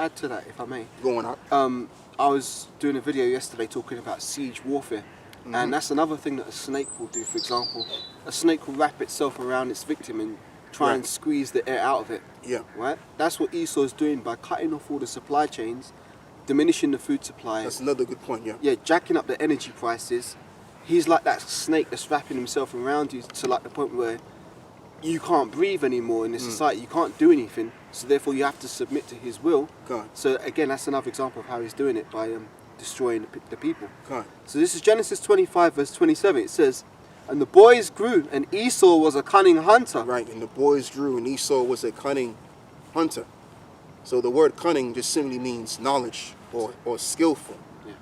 add to that, if I may. Going up. I was doing a video yesterday talking about siege warfare. And that's another thing that a snake will do, for example. A snake will wrap itself around its victim and try and squeeze the air out of it. Yeah. Right? That's what Esau's doing by cutting off all the supply chains, diminishing the food supply. That's another good point, yeah. Yeah, jacking up the energy prices. He's like that snake that's wrapping himself around you to like the point where you can't breathe anymore in this society. You can't do anything. So therefore you have to submit to his will. God. So again, that's another example of how he's doing it, by destroying the people. God. So this is Genesis 25 verse 27. It says, and the boys grew, and Esau was a cunning hunter. Right, and the boys grew, and Esau was a cunning hunter. So the word cunning just simply means knowledge or skillful. Yeah.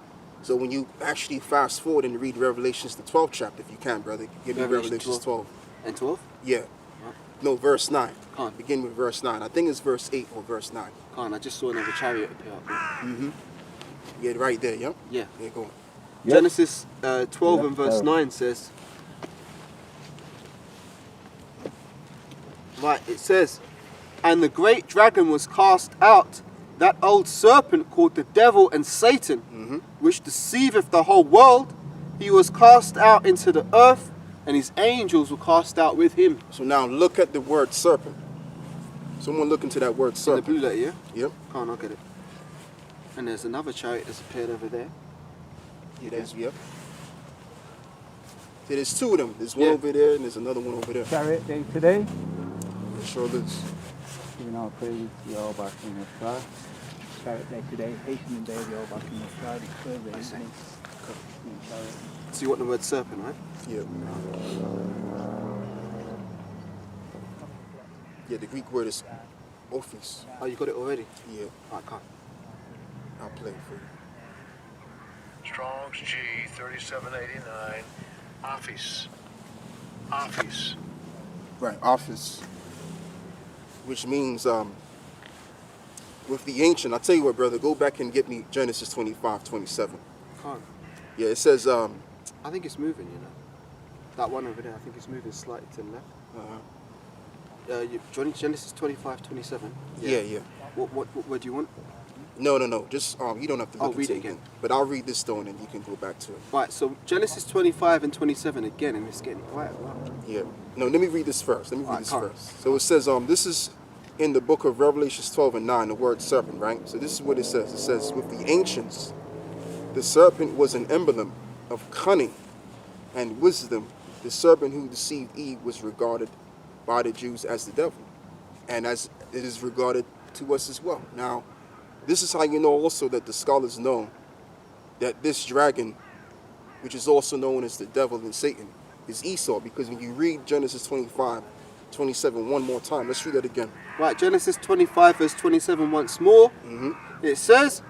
So when you actually fast forward and read Revelations, the 12th chapter, if you can, brother, give me Revelations 12. And 12? Yeah. Right. No, verse 9. Can't. Begin with verse 9. I think it's verse 8 or verse 9. Can't. I just saw another chariot appear up there. Mm-hmm. Yeah, right there, yeah? Yeah. Yeah, go on. Yep. Genesis 12 and verse 9 says, right, it says, and the great dragon was cast out, that old serpent called the devil and Satan, which deceiveth the whole world. He was cast out into the earth, and his angels were cast out with him. So now look at the word serpent. Someone look into that word In the serpent. blue letter, yeah? Yep. Can't, I'll get it. And there's another chariot that's appeared over there. Yeah, there's, yep. So there's two of them. There's one over there and there's another one over there. Chariot day today. It sure is. Giving our praise to the all back in the sky. Chariot day today. Hastening day of the all back in the sky. Declare the evening. So you want the word serpent, right? Yeah. Yeah, the Greek word is ophis. Oh, you got it already? Yeah, I can't. I'll play it for you. Strong's G 3789. Office. Office. Right, office. Which means, with the ancient, I'll tell you what, brother, go back and get me Genesis 25:27. Can't. Yeah, it says, I think it's moving, you know. That one over there, I think it's moving slightly to the left. Genesis 25:27. yeah. What do you want? No. Just, you don't have to look read into it again. But I'll read this though and then you can go back to it. Right, so Genesis 25 and 27 again, and it's getting quiet. Wow. Yeah. No, let me read this first. Alright, come. So it says, this is in the book of Revelations 12 and 9, the word serpent, right? So this is what it says. It says, with the ancients, the serpent was an emblem of cunning and wisdom. The serpent who deceived Eve was regarded by the Jews as the devil, and as it is regarded to us as well. Now, this is how you know also that the scholars know that this dragon, which is also known as the devil and Satan, is Esau, because when you read Genesis 25:27 one more time, let's read that again. Right, Genesis 25 verse 27 once more. It says,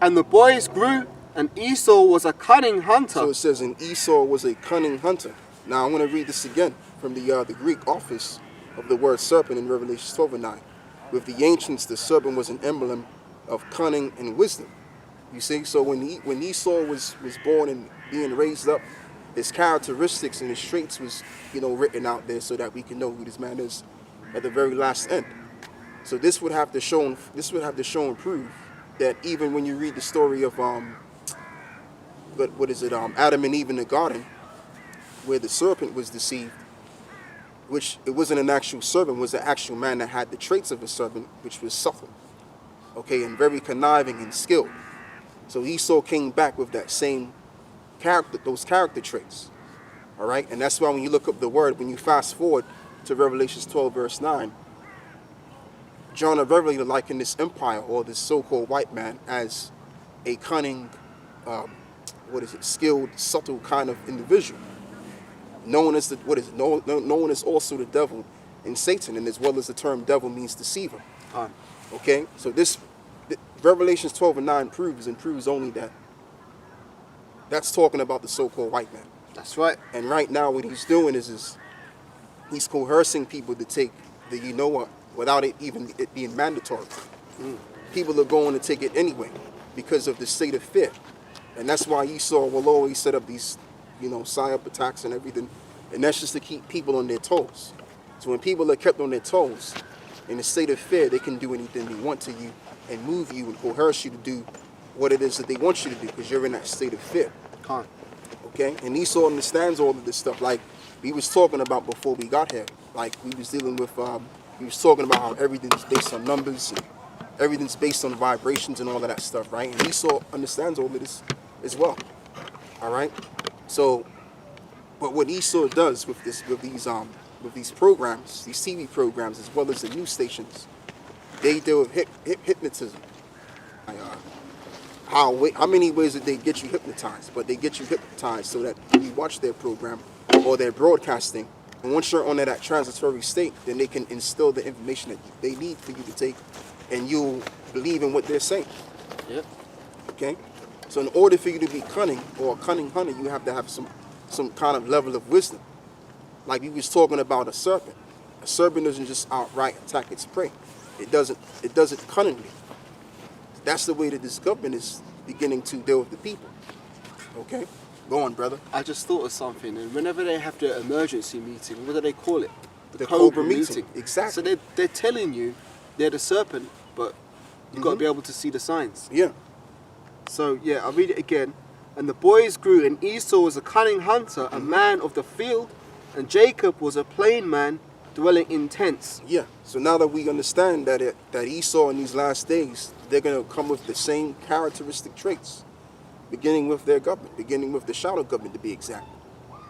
and the boys grew, and Esau was a cunning hunter. So it says, and Esau was a cunning hunter. Now I'm going to read this again from the Greek office of the word serpent in Revelation 12 and 9. With the ancients, the serpent was an emblem of cunning and wisdom. You see, so when Esau was born and being raised up, his characteristics and his traits was, written out there so that we can know who this man is at the very last end. So this would have to show and prove that even when you read the story of Adam and Eve in the garden, where the serpent was deceived, which it wasn't an actual serpent, it was an actual man that had the traits of a serpent, which was subtle, okay, and very conniving and skilled. So Esau came back with that same character, those character traits, all right? And that's why when you look up the word, when you fast forward to Revelations 12 verse 9, John the Revelator likened this empire or this so-called white man as a cunning, skilled, subtle kind of individual, known as known as also the devil and Satan, and as well as the term devil means deceiver. Okay, so Revelations 12 and 9 proves only that that's talking about the so-called white man. That's right. And right now what he's doing is he's coercing people to take the without it being mandatory. People are going to take it anyway because of the state of fear. And that's why Esau will always set up these, psyop attacks and everything. And that's just to keep people on their toes. So when people are kept on their toes, in a state of fear, they can do anything they want to you and move you and coerce you to do what it is that they want you to do, because you're in that state of fear. Can't. Okay? And Esau understands all of this stuff. Like we was talking about before we got here. Like we was dealing with, we was talking about how everything's based on numbers and everything's based on vibrations and all of that stuff, right? And Esau understands all of this as well. All right? So, but what Esau does with these programs, these TV programs, as well as the news stations, they deal with hypnotism. How many ways did they get you hypnotized? But they get you hypnotized so that you watch their program or their broadcasting, and once you're on that transitory state, then they can instill the information that they need for you to take, and you'll believe in what they're saying. Yep. Okay? So in order for you to be cunning or a cunning hunter, you have to have some kind of level of wisdom. Like we was talking about a serpent. A serpent doesn't just outright attack its prey. It does it cunningly. That's the way that this government is beginning to deal with the people. Okay? Go on, brother. I just thought of something, and whenever they have the emergency meeting, what do they call it? The Cobra meeting. Exactly. So they're telling you they're the serpent, but you've got to be able to see the signs. Yeah. So yeah, I'll read it again. And the boys grew, and Esau was a cunning hunter, a man of the field, and Jacob was a plain man, dwelling in tents. Yeah. So now that we understand that Esau in these last days, they're going to come with the same characteristic traits, beginning with their government, beginning with the shadow government to be exact,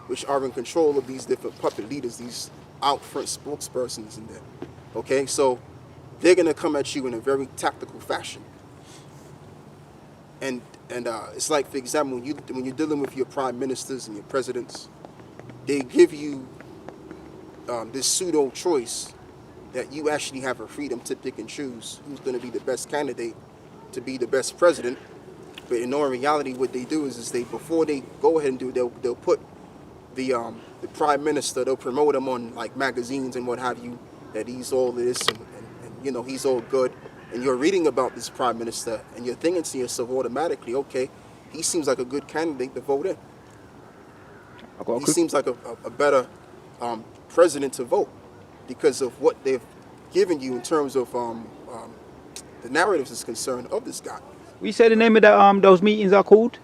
which are in control of these different puppet leaders, these out front spokespersons in there. Okay, so they're going to come at you in a very tactical fashion. And it's like, for example, when you're dealing with your prime ministers and your presidents, they give you this pseudo choice that you actually have a freedom to pick and choose who's going to be the best candidate to be the best president. But in all reality, what they do is they, before they go ahead and do it, they'll put the prime minister, they'll promote him on like magazines and what have you, that he's all this and you know, he's all good. And you're reading about this prime minister and you're thinking to yourself automatically, okay, he seems like a good candidate to vote in. He seems like a better president to vote because of what they've given you in terms of the narratives is concerned of this guy. We say the name of that those meetings are called?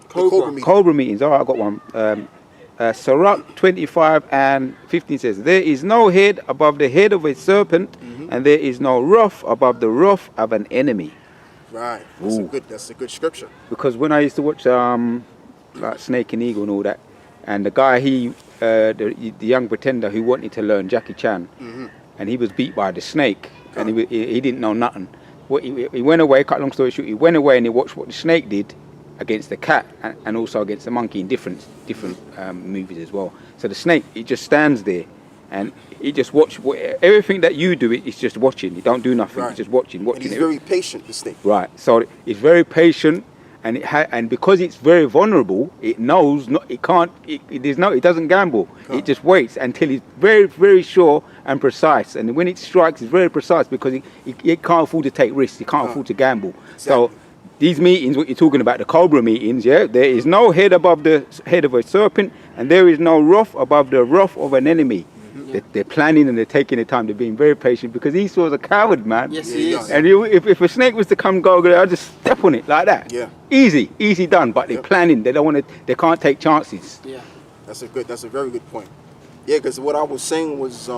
Cobra meeting. Cobra meetings. All right, I got one. Sirach 25 and 15 says, there is no head above the head of a serpent, and there is no ruff above the ruff of an enemy. Right. That's a good scripture. Because when I used to watch like Snake and Eagle and all that, and the guy the young pretender who wanted to learn Jackie Chan, and he was beat by the snake, and he didn't know nothing. He went away, cut long story short, he went away and he watched what the snake did against the cat and also against the monkey in different movies as well. So the snake, he just stands there and he just watch everything that you do. It's just watching. He don't do nothing. Right. He's just watching. And he's very patient, the snake. Right. So it's very patient, and and because it's very vulnerable, it knows it doesn't gamble. It just waits until it's very, very sure and precise. And when it strikes, it's very precise because it can't afford to take risks. It can't afford to gamble. Exactly. So these meetings, what you're talking about, the Cobra meetings, yeah, there is no head above the head of a serpent, and there is no ruff above the ruff of an enemy. They're planning and they're taking their time. They're being very patient because Esau's a coward, man. Yes, he is. And if a snake was to come go, I'll just step on it like that. Yeah. Easy done. But they're planning. They don't want to. They can't take chances. Yeah. That's a very good point. Yeah, because what I was saying was,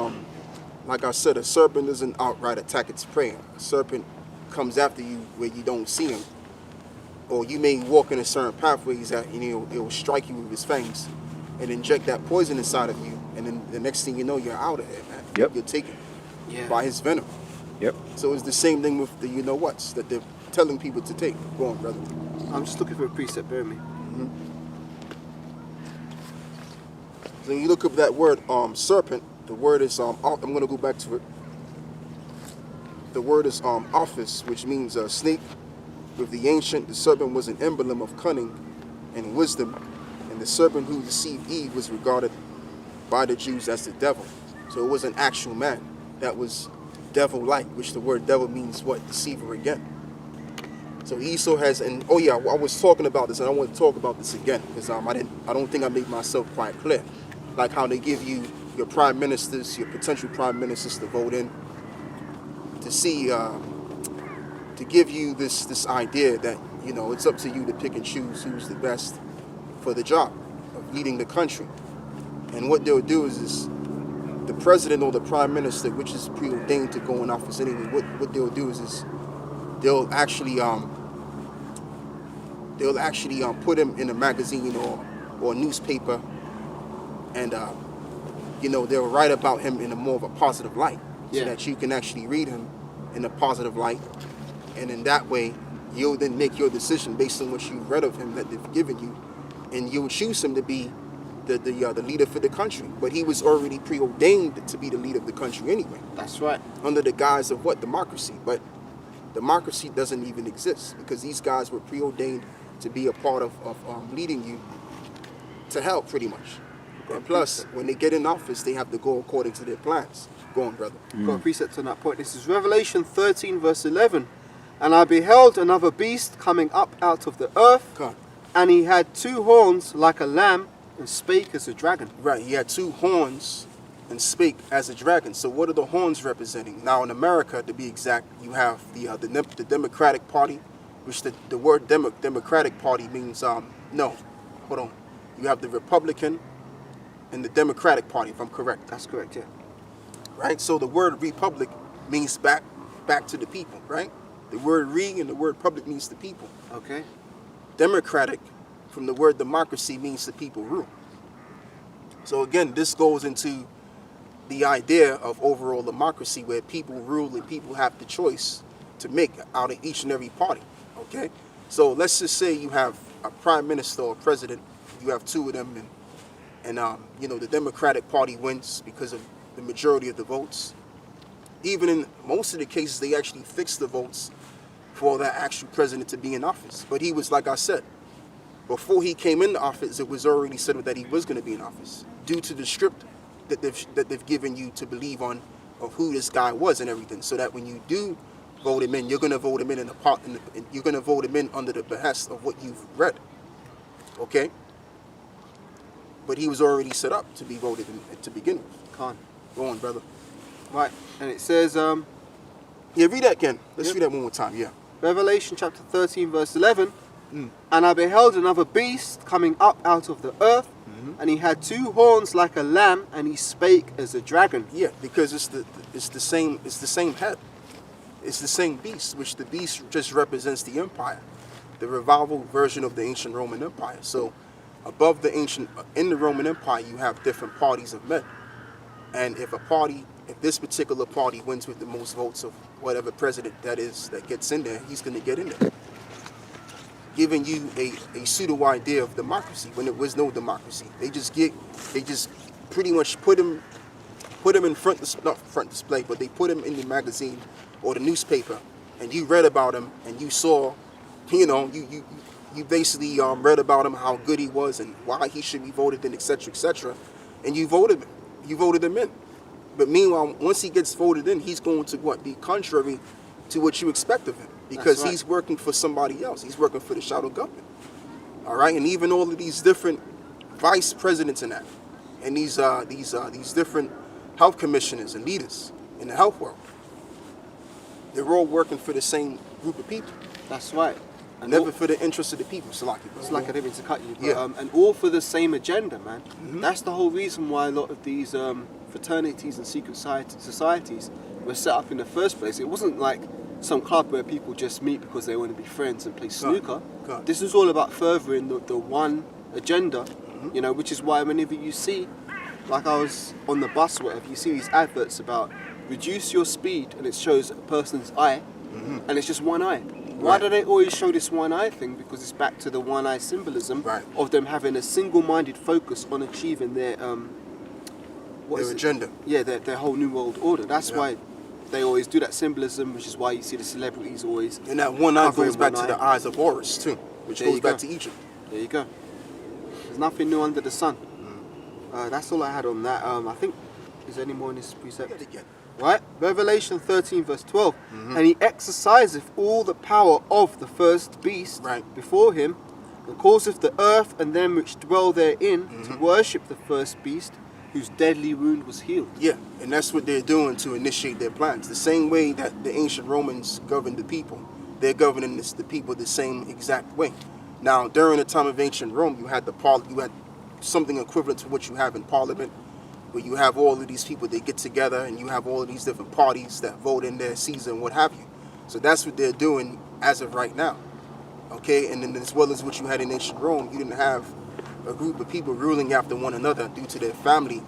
like I said, a serpent doesn't outright attack its prey. A serpent comes after you where you don't see him, or you may walk in a certain pathways that it will strike you with his fangs and inject that poison inside of you, and then the next thing you know, you're out of here, man. Yep. You're taken by his venom. Yep. So it's the same thing with the you-know-whats that they're telling people to take. Go on, brother. I'm just looking for a precept, bear with me. So when you look up that word, serpent, the word is, I'm going to go back to it. The word is office, which means snake. With the ancient, the serpent was an emblem of cunning and wisdom, and the serpent who deceived Eve was regarded by the Jews as the devil. So it was an actual man that was devil-like, which the word devil means what? Deceiver again. So Esau has, and oh yeah, I was talking about this, and I want to talk about this again because I don't think I made myself quite clear. Like how they give you your prime ministers, your potential prime ministers to vote in to see to give you this idea that, you know, it's up to you to pick and choose who's the best for the job of leading the country. And what they'll do is the president or the prime minister, which is preordained to go in office anyway, what they'll do is they'll actually put him in a magazine or a newspaper, and you know, they'll write about him in a more of a positive light, so that you can actually read him in a positive light, and in that way you'll then make your decision based on what you've read of him that they've given you, and you'll choose him to be the leader for the country. But he was already preordained to be the leader of the country anyway. That's right. Under the guise of what? Democracy. But democracy doesn't even exist, because these guys were preordained to be a part of leading you to hell, pretty much. And plus, when they get in office, they have to go according to their plans. Go on, brother. Got a precept on that point. This is Revelation 13 verse 11. And I beheld another beast coming up out of the earth, God. and he had 2 horns like a lamb, and spake as a dragon. Right, he had 2 horns and spake as a dragon. So what are the horns representing? Now in America, to be exact, you have the Democratic Party, which the word Democratic Party means, no, hold on. You have the Republican and the Democratic Party, if I'm correct. That's correct, yeah. Right, so the word republic means back to the people, right? The word re and the word public means the people. Okay. Democratic, from the word democracy, means the people rule. So again, this goes into the idea of overall democracy, where people rule and people have the choice to make out of each and every party. Okay, so let's just say you have a prime minister or president. You have 2 of them, and you know, the Democratic Party wins because of the majority of the votes. Even in most of the cases, they actually fix the votes for that actual president to be in office. But he was, like I said, before he came into office, it was already said that he was going to be in office, due to the script that they've given you to believe on of who this guy was and everything. So that when you do vote him in, you're going to vote him in you're going to vote him in under the behest of what you've read. Okay. But he was already set up to be voted in to begin with. Khan. Go on, brother. Right, and it says, Yeah, read that again. Let's read that one more time. Yeah. Revelation chapter 13 verse 11. And I beheld another beast coming up out of the earth, and he had 2 horns like a lamb, and he spake as a dragon. Yeah, because it's the same head. It's the same beast, which the beast just represents the empire, the revival version of the ancient Roman Empire. So above in the Roman Empire, you have different parties of men. And if this particular party wins with the most votes of whatever president that gets in there, he's going to get in there. Giving you a pseudo idea of democracy when there was no democracy. They just pretty much put him in not front display, but they put him in the magazine or the newspaper, and you read about him, and you saw, you know, you basically read about him, how good he was and why he should be voted in, etc., and you voted him in. But meanwhile, once he gets voted in, he's going to be contrary to what you expect of him, because he's working for somebody else. He's working for the shadow government. All right, and even all of these different vice presidents and that, and these different health commissioners and leaders in the health world, they're all working for the same group of people. That's right. And never for the interest of the people. It's like I didn't mean to cut you, but, yeah. And all for the same agenda, man. That's the whole reason why a lot of these fraternities and secret societies were set up in the first place. It wasn't like some club where people just meet because they want to be friends and play snooker. God. This is all about furthering the one agenda, you know, which is why whenever you see, like I was on the bus or whatever, you see these adverts about reduce your speed, and it shows a person's eye, and it's just one eye. Why do they always show this one eye thing? Because it's back to the one eye symbolism of them having a single-minded focus on achieving their agenda. Yeah, their whole new world order. That's why they always do that symbolism, which is why you see the celebrities always. And that one eye goes back to the eyes of Horus too, which goes back to Egypt. There you go. There's nothing new under the sun. That's all I had on that. I think, is there any more in this precept? Right? Revelation 13 verse 12. And he exerciseth all the power of the first beast before him, and causeth the earth and them which dwell therein to worship the first beast, whose deadly wound was healed. Yeah, and that's what they're doing to initiate their plans. The same way that the ancient Romans governed the people, they're governing the people the same exact way. Now, during the time of ancient Rome, you had you had something equivalent to what you have in Parliament, where you have all of these people, they get together, and you have all of these different parties that vote in their Caesar and what have you. So that's what they're doing as of right now. Okay, and then as well as what you had in ancient Rome, you didn't have a group of people ruling after one another due to their family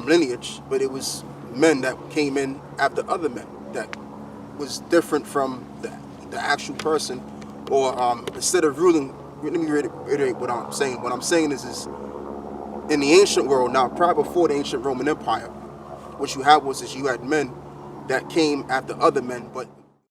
lineage, but it was men that came in after other men that was different from the actual person, or instead of ruling. Let me reiterate what I'm saying. What I'm saying is in the ancient world, now prior before the ancient Roman Empire, what you had was you had men that came after other men, but